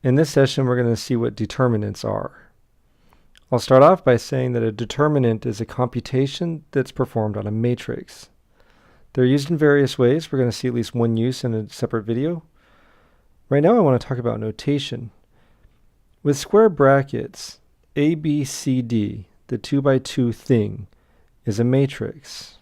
In this session, we're going to see what determinants are. I'll start off by saying that a determinant is a computation that's performed on a matrix. They're used in various ways. We're going to see at least one use in a separate video. Right now, I want to talk about notation. With square brackets, A, B, C, D, the 2x2 thing, is a matrix.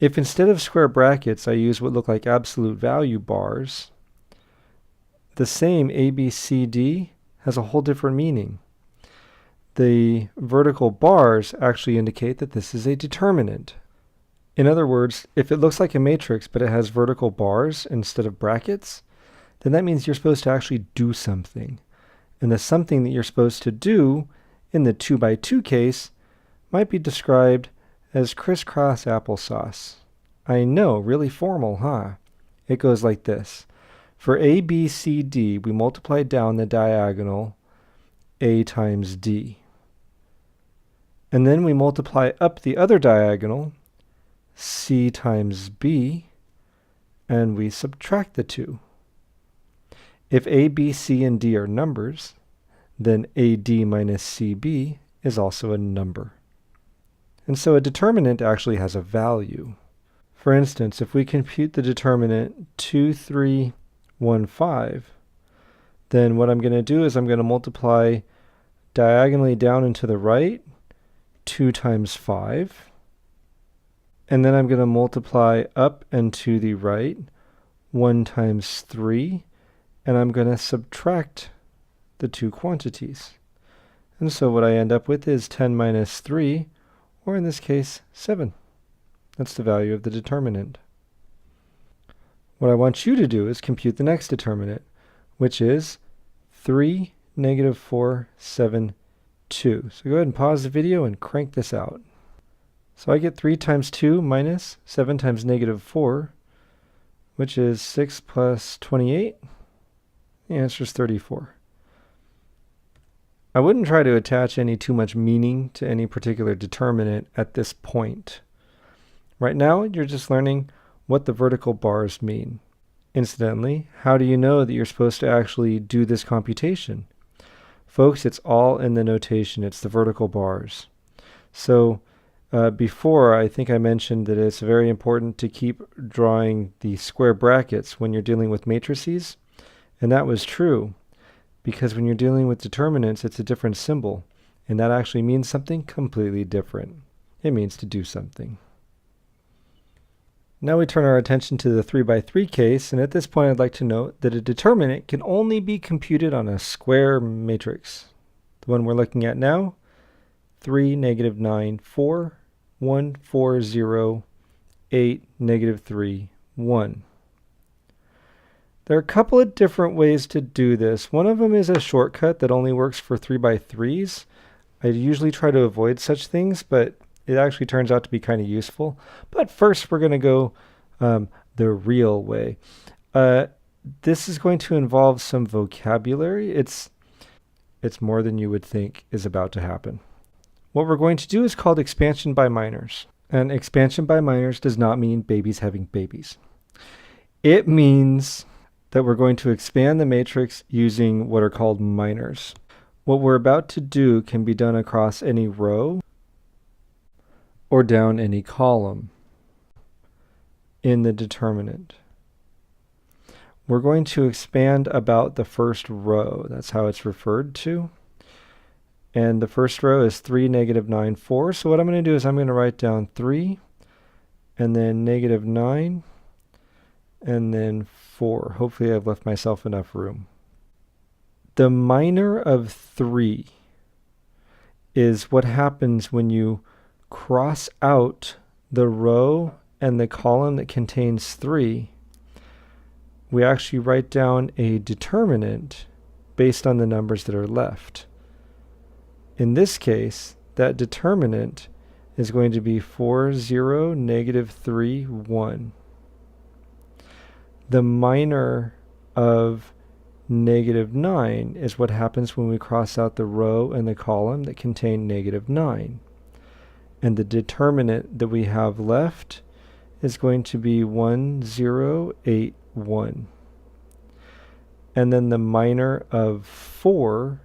If instead of square brackets, I use what look like absolute value bars, the same A, B, C, D has a whole different meaning. The vertical bars actually indicate that this is a determinant. In other words, if it looks like a matrix but it has vertical bars instead of brackets, then that means you're supposed to actually do something. And the something that you're supposed to do in the 2x2 case might be described as crisscross applesauce. I know, really formal, huh? It goes like this. For A, B, C, D, we multiply down the diagonal A times D. And then we multiply up the other diagonal, C times B, and we subtract the two. If A, B, C, and D are numbers, then AD minus CB is also a number. And so a determinant actually has a value. For instance, if we compute the determinant 2, 3, 1, 5, then what I'm going to do is I'm going to multiply diagonally down and to the right 2 times 5, and then I'm going to multiply up and to the right 1 times 3, and I'm going to subtract the two quantities. And so what I end up with is 10 minus 3, or in this case 7. That's the value of the determinant. What I want you to do is compute the next determinant, which is 3, negative 4, 7, 2. So go ahead and pause the video and crank this out. So I get 3 times 2 minus 7 times negative 4, which is 6 plus 28. The answer is 34. I wouldn't try to attach too much meaning to any particular determinant at this point. Right now, you're just learning what the vertical bars mean. Incidentally, how do you know that you're supposed to actually do this computation? Folks, it's all in the notation. It's the vertical bars. So before, I think I mentioned that it's very important to keep drawing the square brackets when you're dealing with matrices. And that was true, because when you're dealing with determinants, it's a different symbol. And that actually means something completely different. It means to do something. Now we turn our attention to the 3x3 case, and at this point I'd like to note that a determinant can only be computed on a square matrix. The one we're looking at now, 3, negative 9, 4, 1, 4, 0, 8, negative 3, 1. There are a couple of different ways to do this. One of them is a shortcut that only works for 3x3s. I usually try to avoid such things, but it actually turns out to be kind of useful. But first, we're going to go the real way. This is going to involve some vocabulary. It's more than you would think is about to happen. What we're going to do is called expansion by minors. And expansion by minors does not mean babies having babies. It means that we're going to expand the matrix using what are called minors. What we're about to do can be done across any row or down any column in the determinant. We're going to expand about the first row. That's how it's referred to. And the first row is 3, negative 9, 4. So what I'm going to do is I'm going to write down 3, and then negative 9, and then 4. Hopefully I've left myself enough room. The minor of 3 is what happens when you cross out the row and the column that contains 3. We actually write down a determinant based on the numbers that are left. In this case, that determinant is going to be 4, 0, negative 3, 1. The minor of negative 9 is what happens when we cross out the row and the column that contain negative 9. And the determinant that we have left is going to be 1, 0, 8, 1. And then the minor of 4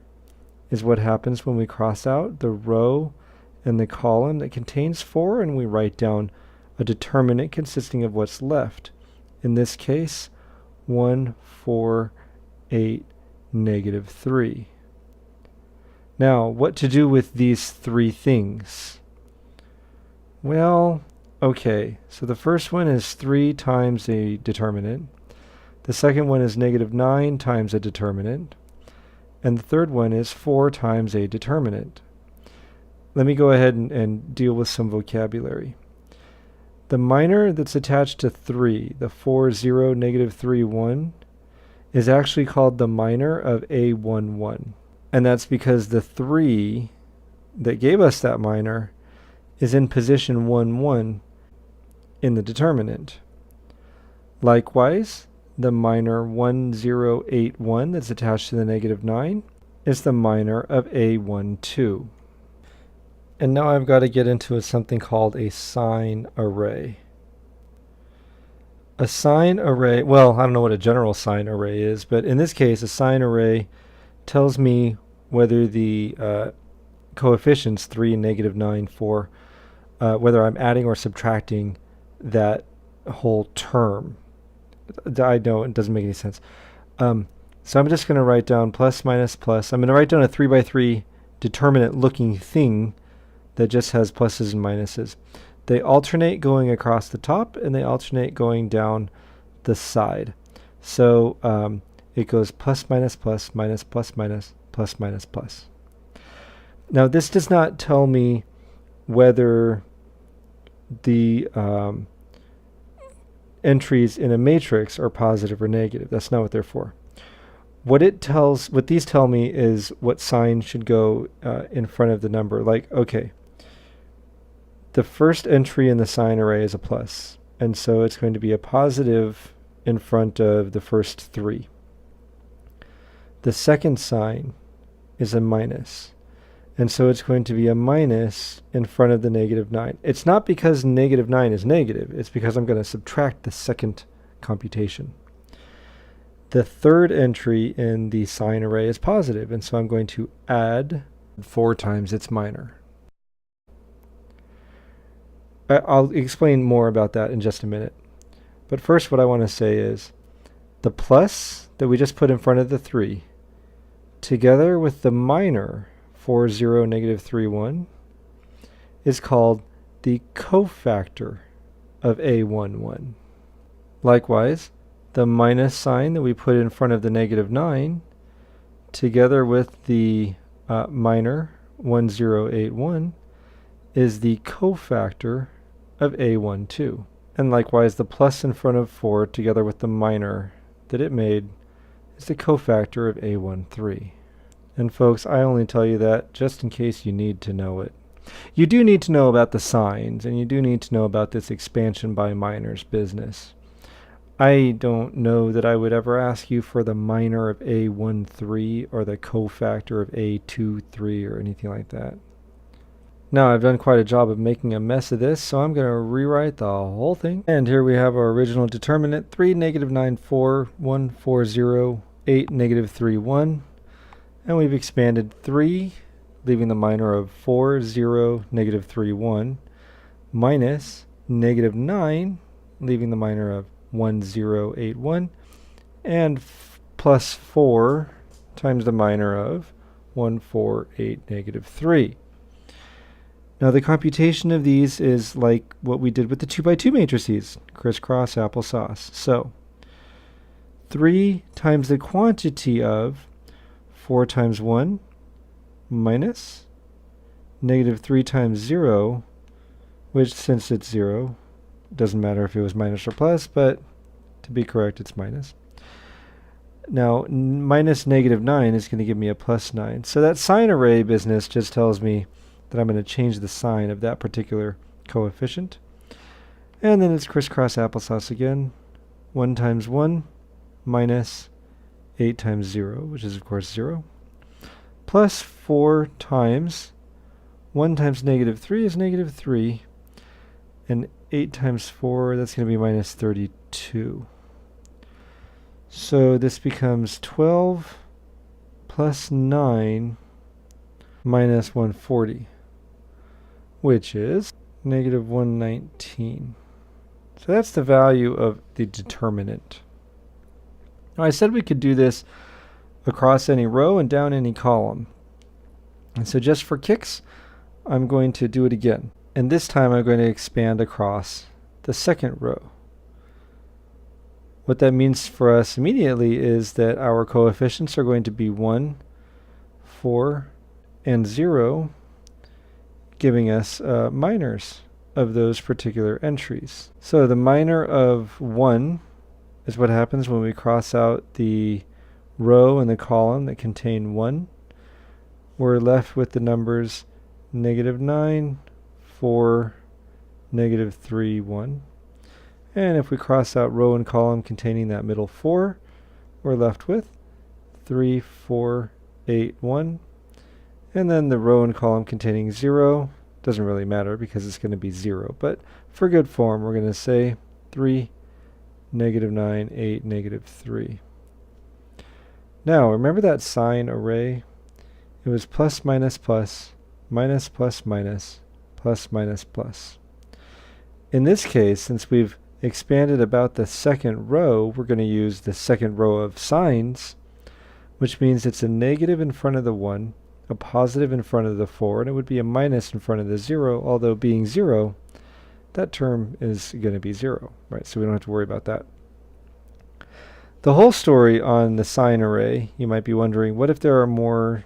is what happens when we cross out the row and the column that contains 4, and we write down a determinant consisting of what's left. In this case, 1, 4, 8, negative 3. Now, what to do with these three things? Well, okay, so the first one is 3 times a determinant. The second one is negative 9 times a determinant. And the third one is 4 times a determinant. Let me go ahead and deal with some vocabulary. The minor that's attached to 3, the 4, 0, negative 3, 1, is actually called the minor of A11. And that's because the 3 that gave us that minor is in position 1, 1 in the determinant. Likewise, the minor 1, 0, 8, 1 that's attached to the negative 9 is the minor of A12. And now I've got to get into something called a sign array. A sign array, well, I don't know what a general sign array is, but in this case, a sign array tells me whether the coefficients 3 and negative 9, 4, whether I'm adding or subtracting that whole term. I know it doesn't make any sense. So I'm just going to write down plus, minus, plus. I'm going to write down a 3 by 3 determinant looking thing that just has pluses and minuses. They alternate going across the top and they alternate going down the side. So it goes plus, minus, plus, minus, plus, minus, plus, minus, plus. Now this does not tell me whether the entries in a matrix are positive or negative. That's not what they're for. What these tell me is what sign should go in front of the number. Like, okay, the first entry in the sign array is a plus, and so it's going to be a positive in front of the first 3. The second sign is a minus, and so it's going to be a minus in front of the negative 9. It's not because negative 9 is negative, it's because I'm going to subtract the second computation. The third entry in the sign array is positive, and so I'm going to add 4 times its minor. I'll explain more about that in just a minute. But first what I want to say is the plus that we just put in front of the 3 together with the minor 4, 0, negative 3, 1 is called the cofactor of A11. Likewise, the minus sign that we put in front of the negative 9 together with the minor 1, 0, 8, 1 is the cofactor of A12. And likewise, the plus in front of 4 together with the minor that it made is the cofactor of A13. And folks, I only tell you that just in case you need to know it. You do need to know about the signs, and you do need to know about this expansion by minors business. I don't know that I would ever ask you for the minor of A13 or the cofactor of A23 or anything like that. Now I've done quite a job of making a mess of this, so I'm going to rewrite the whole thing. And here we have our original determinant, 3, negative 9, 4, 1, 4, 0, 8, negative 3, 1. And we've expanded 3, leaving the minor of 4, 0, negative 3, 1, minus negative 9, leaving the minor of 1, 0, 8, 1, and plus 4 times the minor of 1, 4, 8, negative 3. Now the computation of these is like what we did with the 2 by 2 matrices, crisscross applesauce. So 3 times the quantity of 4 times 1 minus negative 3 times 0, which since it's 0, doesn't matter if it was minus or plus, but to be correct, it's minus. Now, minus negative 9 is going to give me a plus 9. So that sign array business just tells me that I'm going to change the sign of that particular coefficient. And then it's crisscross applesauce again. 1 times 1 minus 8 times 0, which is of course 0, plus 4 times 1 times negative 3 is negative 3, and 8 times 4, that's going to be minus 32. So this becomes 12 plus 9 minus 140, which is negative 119. So that's the value of the determinant. Now I said we could do this across any row and down any column. And so just for kicks, I'm going to do it again. And this time I'm going to expand across the second row. What that means for us immediately is that our coefficients are going to be 1, 4, and 0, giving us minors of those particular entries. So the minor of 1 is what happens when we cross out the row and the column that contain 1. We're left with the numbers negative 9, 4, negative 3, 1. And if we cross out row and column containing that middle 4, we're left with 3, 4, 8, 1. And then the row and column containing 0 doesn't really matter because it's going to be 0. But for good form, we're going to say 3, negative 9, 8, negative 3. Now, remember that sign array? It was plus, minus, plus, minus, plus, minus, plus, minus, plus. In this case, since we've expanded about the second row, we're going to use the second row of signs, which means it's a negative in front of the 1, a positive in front of the 4, and it would be a minus in front of the 0, although being 0, that term is going to be 0, right? So we don't have to worry about that. The whole story on the sign array, you might be wondering, what if there are more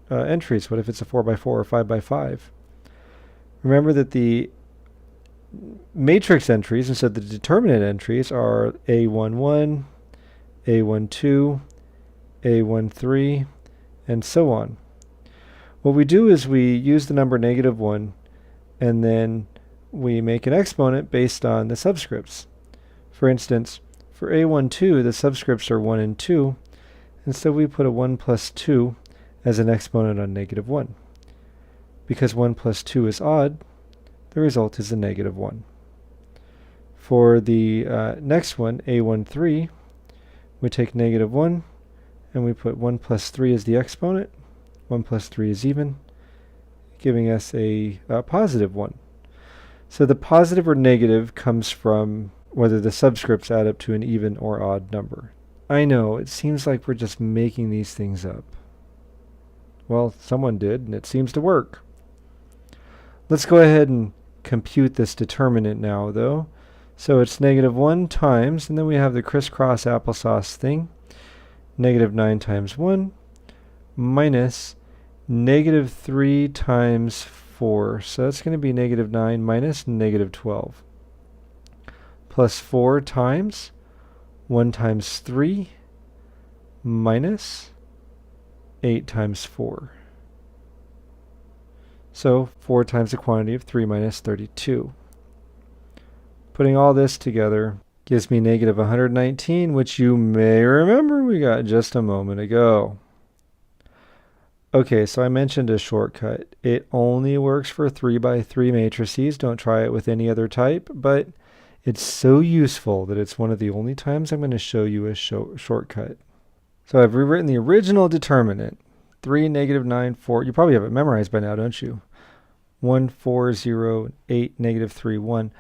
entries? What if it's a 4x4 or 5x5? Remember that the matrix entries, instead of the determinant entries, are A11, A12, A13, and so on. What we do is we use the number negative 1, and then we make an exponent based on the subscripts. For instance, for A12, the subscripts are 1 and 2, and so we put a 1 plus 2 as an exponent on negative 1. Because 1 plus 2 is odd, the result is a negative 1. For the next one, A13, we take negative 1, and we put 1 plus 3 as the exponent. 1 plus 3 is even, giving us a positive 1. So the positive or negative comes from whether the subscripts add up to an even or odd number. I know, it seems like we're just making these things up. Well, someone did, and it seems to work. Let's go ahead and compute this determinant now, though. So it's negative 1 times, and then we have the crisscross applesauce thing, negative 9 times 1, minus negative 3 times 4. So that's going to be negative 9 minus negative 12. Plus 4 times 1 times 3 minus 8 times 4. So 4 times the quantity of 3 minus 32. Putting all this together gives me negative 119, which you may remember we got just a moment ago. Okay, so I mentioned a shortcut. It only works for 3x3 matrices. Don't try it with any other type, but it's so useful that it's one of the only times I'm going to show you a shortcut. So I've rewritten the original determinant. 3, negative 9, 4. You probably have it memorized by now, don't you? 1, 4, 0, 8, negative 3, 1.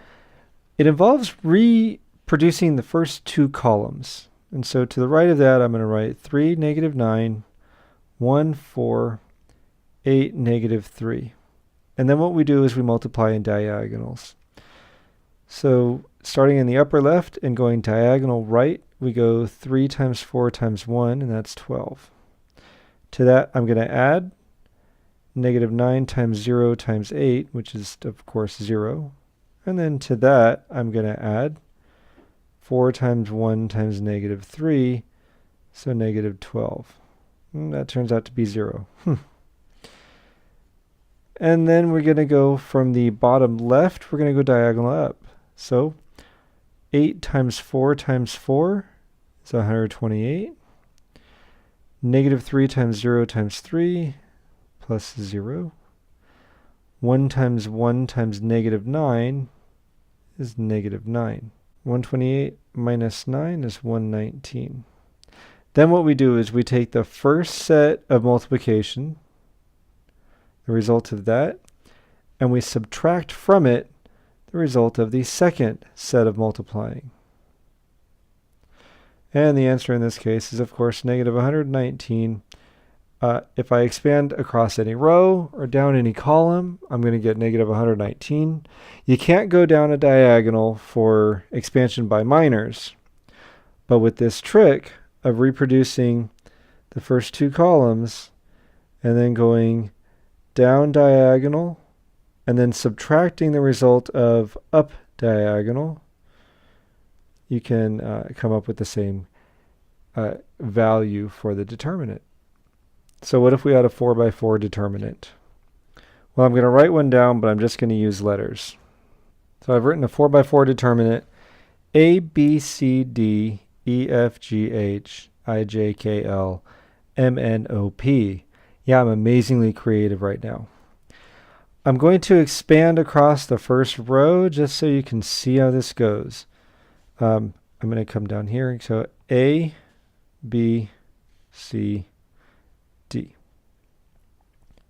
It involves reproducing the first two columns. And so to the right of that, I'm going to write 3, negative 9, 1, 4, 8, negative 3. And then what we do is we multiply in diagonals. So starting in the upper left and going diagonal right, we go 3 times 4 times 1, and that's 12. To that, I'm going to add negative 9 times 0 times 8, which is, of course, 0. And then to that, I'm going to add 4 times 1 times negative 3, so negative 12. And that turns out to be 0. And then we're going to go from the bottom left, we're going to go diagonal up. So 8 times 4 times 4 is 128. Negative 3 times 0 times 3 plus 0. 1 times 1 times negative 9 is negative 9. 128 minus 9 is 119. Then what we do is we take the first set of multiplication, the result of that, and we subtract from it the result of the second set of multiplying. And the answer in this case is, of course, negative 119. If I expand across any row or down any column, I'm going to get negative 119. You can't go down a diagonal for expansion by minors. But with this trick of reproducing the first two columns and then going down diagonal and then subtracting the result of up diagonal, you can come up with the same value for the determinant. So what if we had a 4 by 4 determinant? Well, I'm going to write one down, but I'm just going to use letters. So I've written a 4 by 4 determinant, A, B, C, D, E, F, G, H, I, J, K, L, M, N, O, P. Yeah, I'm amazingly creative right now. I'm going to expand across the first row just so you can see how this goes. I'm going to come down here. So A, B, C, D.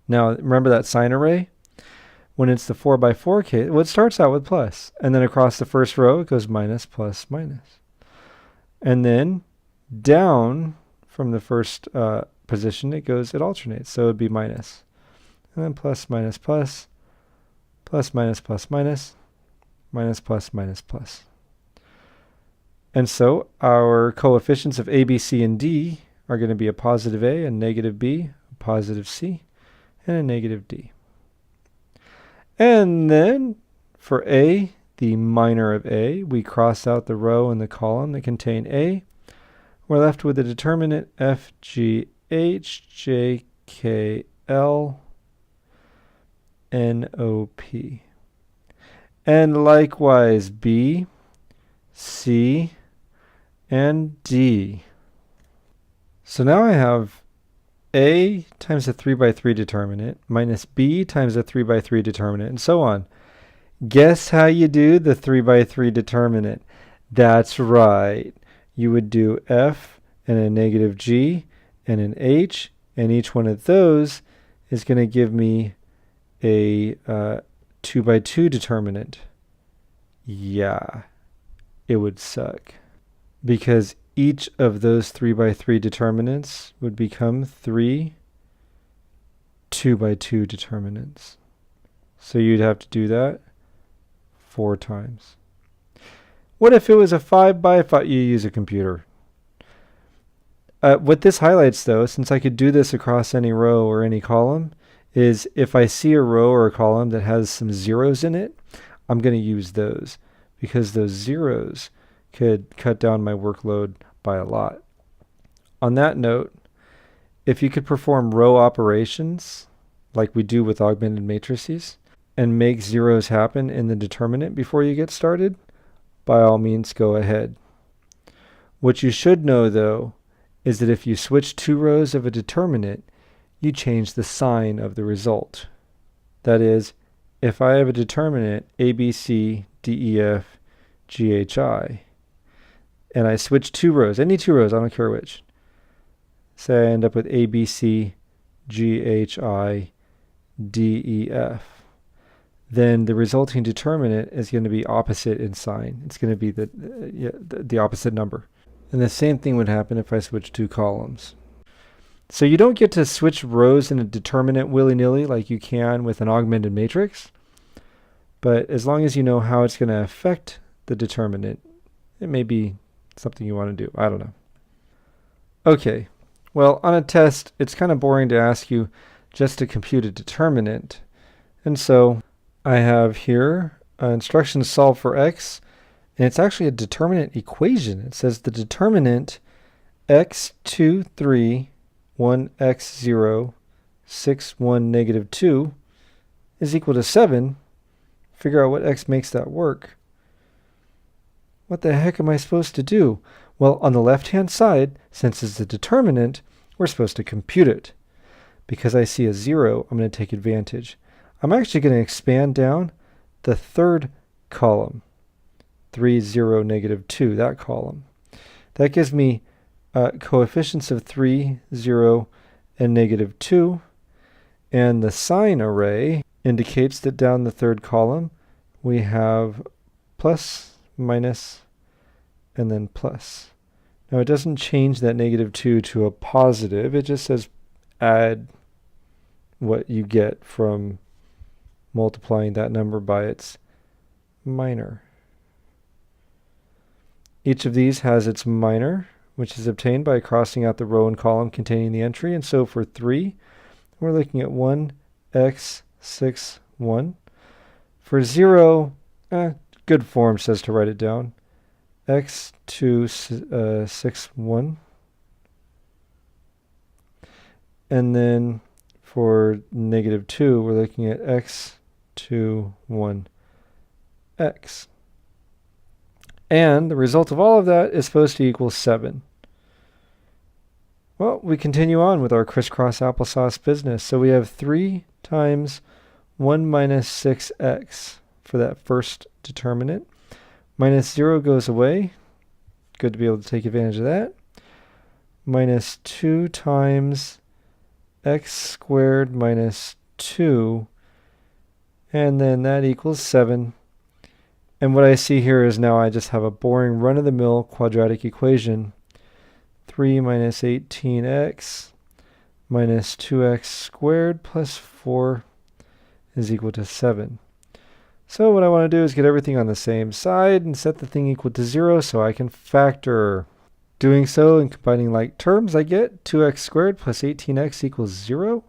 Now, remember that sign array? When it's the 4 by 4 case, well, it starts out with plus. And then across the first row, it goes minus, plus, minus. And then down from the first position, it alternates. So it would be minus. And then plus, minus, plus, plus, minus, plus, minus, minus, plus, minus, plus. And so our coefficients of A, B, C, and D are going to be a positive A, a negative B, a positive C, and a negative D. And then for A, the minor of A, we cross out the row and the column that contain A. We're left with the determinant F, G, H, J, K, L, N, O, P. And likewise B, C, and D. So now I have A times a 3 by 3 determinant minus B times a 3 by 3 determinant, and so on. Guess how you do the 3 by 3 determinant? That's right. You would do F and a negative G and an H, and each one of those is going to give me a 2 by 2 determinant. Yeah, it would suck. Because each of those 3 by 3 determinants would become 3 2 by 2 determinants. So you'd have to do that 4 times. What if it was a 5 by 5? You use a computer. What this highlights, though, since I could do this across any row or any column, is if I see a row or a column that has some zeros in it, I'm going to use those because those zeros could cut down my workload by a lot. On that note, if you could perform row operations like we do with augmented matrices and make zeros happen in the determinant before you get started, by all means go ahead. What you should know, though, is that if you switch 2 rows of a determinant, you change the sign of the result. That is, if I have a determinant A, B, C, D, E, F, G, H, I, and I switch 2 rows, any 2 rows, I don't care which. Say I end up with A, B, C, G, H, I, D, E, F. Then the resulting determinant is going to be opposite in sign. It's going to be the opposite number. And the same thing would happen if I switch 2 columns. So you don't get to switch rows in a determinant willy-nilly like you can with an augmented matrix. But as long as you know how it's going to affect the determinant, it may be something you want to do. I don't know. Okay, well, on a test, it's kind of boring to ask you just to compute a determinant. And so I have here instructions solve for x, and it's actually a determinant equation. It says the determinant x2, 3, 1, x, 0, 6, 1, negative 2 is equal to 7. Figure out what x makes that work. What the heck am I supposed to do? Well, on the left-hand side, since it's a determinant, we're supposed to compute it. Because I see a 0, I'm going to take advantage. I'm actually going to expand down the 3rd column. 3, 0, negative 2, that column. That gives me coefficients of 3, 0, and negative 2. And the sign array indicates that down the third column we have plus, minus, and then plus. Now it doesn't change that negative 2 to a positive. It just says add what you get from multiplying that number by its minor. Each of these has its minor, which is obtained by crossing out the row and column containing the entry. And so for 3, we're looking at 1, x, 6, 1. For 0, good form says to write it down. X, 2, 6, 1. And then for negative 2, we're looking at x, 2, 1, x. And the result of all of that is supposed to equal 7. Well, we continue on with our crisscross applesauce business. So we have 3 times 1 minus 6x for that first determinant. Minus 0 goes away. Good to be able to take advantage of that. Minus 2 times x squared minus 2. And then that equals 7. And what I see here is now I just have a boring run-of-the-mill quadratic equation. 3 minus 18x minus 2x squared plus 4 is equal to 7. So what I want to do is get everything on the same side and set the thing equal to 0 so I can factor. Doing so and combining like terms, I get 2x squared plus 18x equals 0.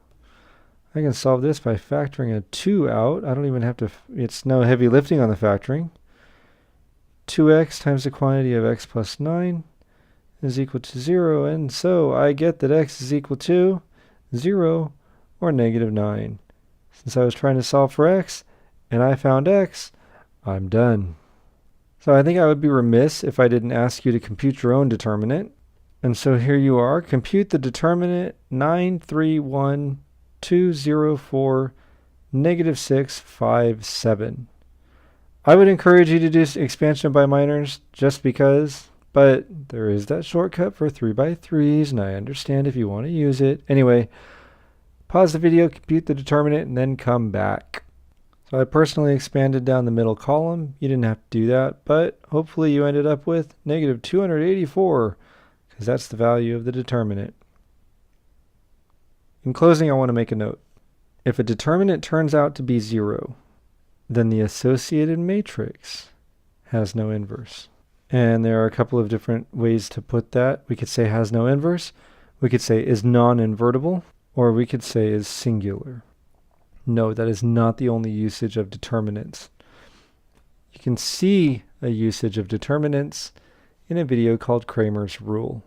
I can solve this by factoring a 2 out. I don't even have to, it's no heavy lifting on the factoring. 2x times the quantity of x plus 9 is equal to 0, and so I get that x is equal to 0 or negative 9. Since I was trying to solve for x, and I found x, I'm done. So I think I would be remiss if I didn't ask you to compute your own determinant. And so here you are. Compute the determinant 931,204, negative 657. I would encourage you to do expansion by minors just because, but there is that shortcut for 3 by 3s, and I understand if you want to use it. Anyway, pause the video, compute the determinant, and then come back. So I personally expanded down the middle column. You didn't have to do that, but hopefully you ended up with negative 284, because that's the value of the determinant. In closing, I want to make a note. If a determinant turns out to be 0, then the associated matrix has no inverse. And there are a couple of different ways to put that. We could say has no inverse, we could say is non-invertible, or we could say is singular. No, that is not the only usage of determinants. You can see a usage of determinants in a video called Cramer's rule.